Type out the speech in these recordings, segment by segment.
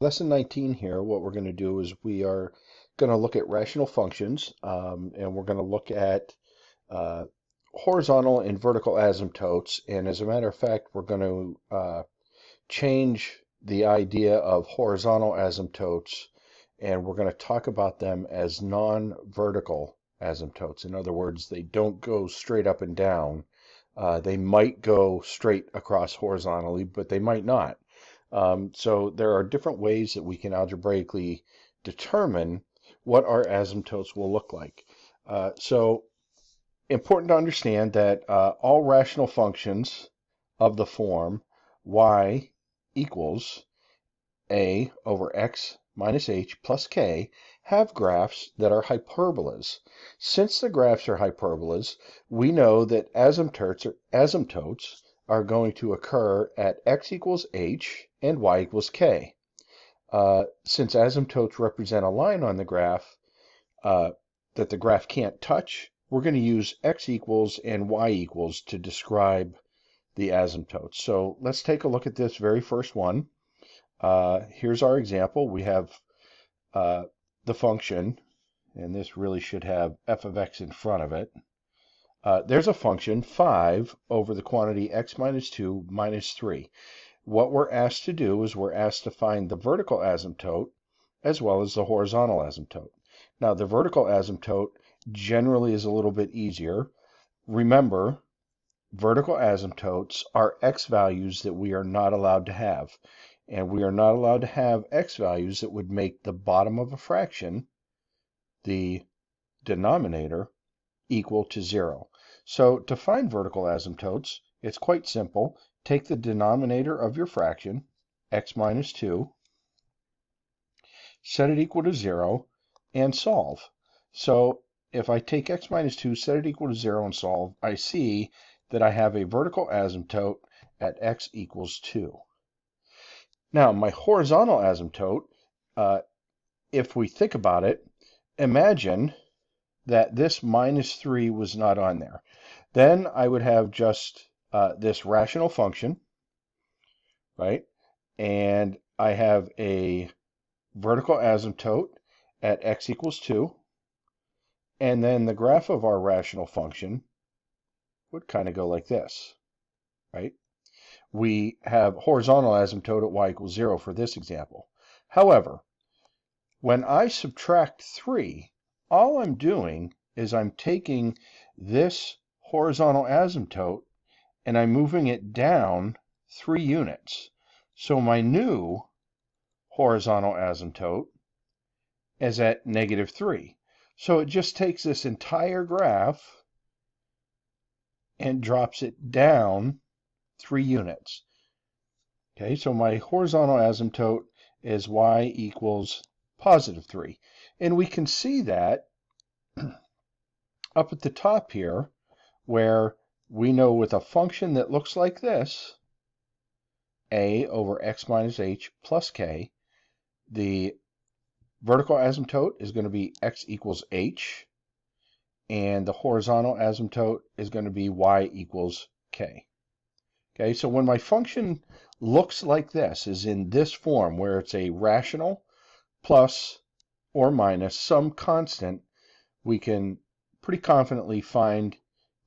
Lesson 19 here, what we're going to do is we are going to look at rational functions, and we're going to look at uh, horizontal and vertical asymptotes. And as a matter of fact, we're going to change the idea of horizontal asymptotes, and we're going to talk about them as non-vertical asymptotes. In other words, they don't go straight up and down. They might go straight across horizontally, but they might not. So there are different ways that we can algebraically determine what our asymptotes will look like. So important to understand that all rational functions of the form y equals a over x minus h plus k have graphs that are hyperbolas. Since the graphs are hyperbolas, we know that asymptotes are going to occur at x equals h and y equals k. Since asymptotes represent a line on the graph that the graph can't touch, we're going to use x equals and y equals to describe the asymptotes. So let's take a look at this very first one. Here's our example. We have the function, and this really should have f of x in front of it. There's a function 5 over the quantity x minus 2 minus 3. What we're asked to do is we're asked to find the vertical asymptote as well as the horizontal asymptote. Now, the vertical asymptote generally is a little bit easier. Remember, vertical asymptotes are x values that we are not allowed to have. And we are not allowed to have x values that would make the bottom of a fraction, the denominator, equal to 0. So to find vertical asymptotes, it's quite simple. Take the denominator of your fraction, x minus 2, set it equal to 0, and solve. So if I take x minus 2, set it equal to 0, and solve, I see that I have a vertical asymptote at x equals 2. Now, my horizontal asymptote, if we think about it, imagine that this minus 3 was not on there. Then I would have just this rational function, right? And I have a vertical asymptote at x equals 2. And then the graph of our rational function would kind of go like this, right? We have horizontal asymptote at y equals 0 for this example. However, when I subtract 3, all I'm doing is I'm taking this horizontal asymptote and I'm moving it down 3 units. So my new horizontal asymptote is at negative 3. So it just takes this entire graph and drops it down 3 units. Okay, so my horizontal asymptote is y equals positive 3. And we can see that up at the top here, where we know with a function that looks like this, a over x minus h plus k, the vertical asymptote is going to be x equals h, and the horizontal asymptote is going to be y equals k. Okay, so when my function looks like this, is in this form where it's a rational plus or minus some constant, we can pretty confidently find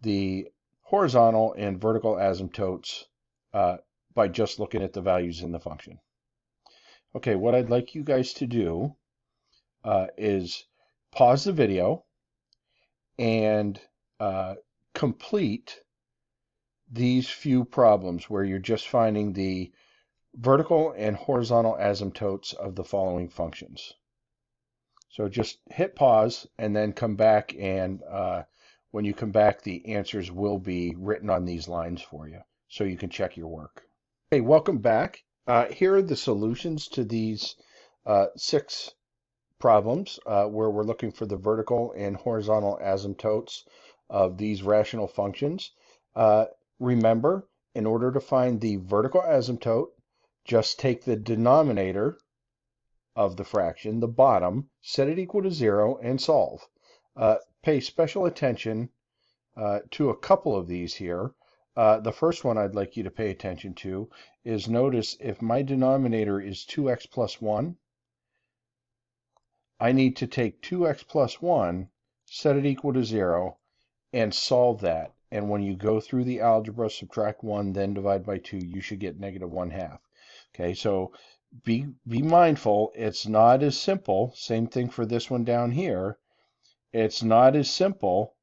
the horizontal and vertical asymptotes by just looking at the values in the function. Okay, what I'd like you guys to do is pause the video and complete these few problems where you're just finding the vertical and horizontal asymptotes of the following functions. So just hit pause and then come back, and when you come back, the answers will be written on these lines for you so you can check your work. Hey, welcome back. Here are the solutions to these 6 problems where we're looking for the vertical and horizontal asymptotes of these rational functions. Remember, in order to find the vertical asymptote, just take the denominator of the fraction, the bottom, set it equal to 0, and solve. Pay special attention to a couple of these here. The first one I'd like you to pay attention to is notice if my denominator is 2x plus 1, I need to take 2x plus 1, set it equal to 0, and solve that. And when you go through the algebra, subtract 1, then divide by 2, you should get negative 1/2. Okay, so be mindful, it's not as simple. Same thing for this one down here. It's not as simple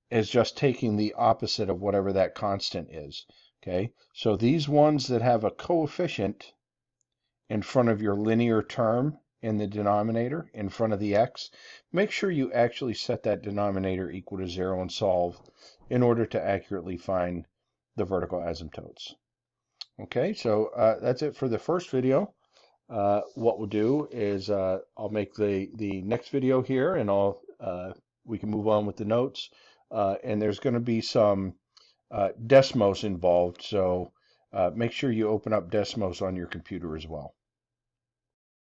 as just taking the opposite of whatever that constant is. Okay, so these ones that have a coefficient in front of your linear term in the denominator, in front of the x, make sure you actually set that denominator equal to 0 and solve in order to accurately find the vertical asymptotes. Okay, so that's it for the first video. What we'll do is I'll make the next video here, and we can move on with the notes. And there's going to be some Desmos involved, so make sure you open up Desmos on your computer as well.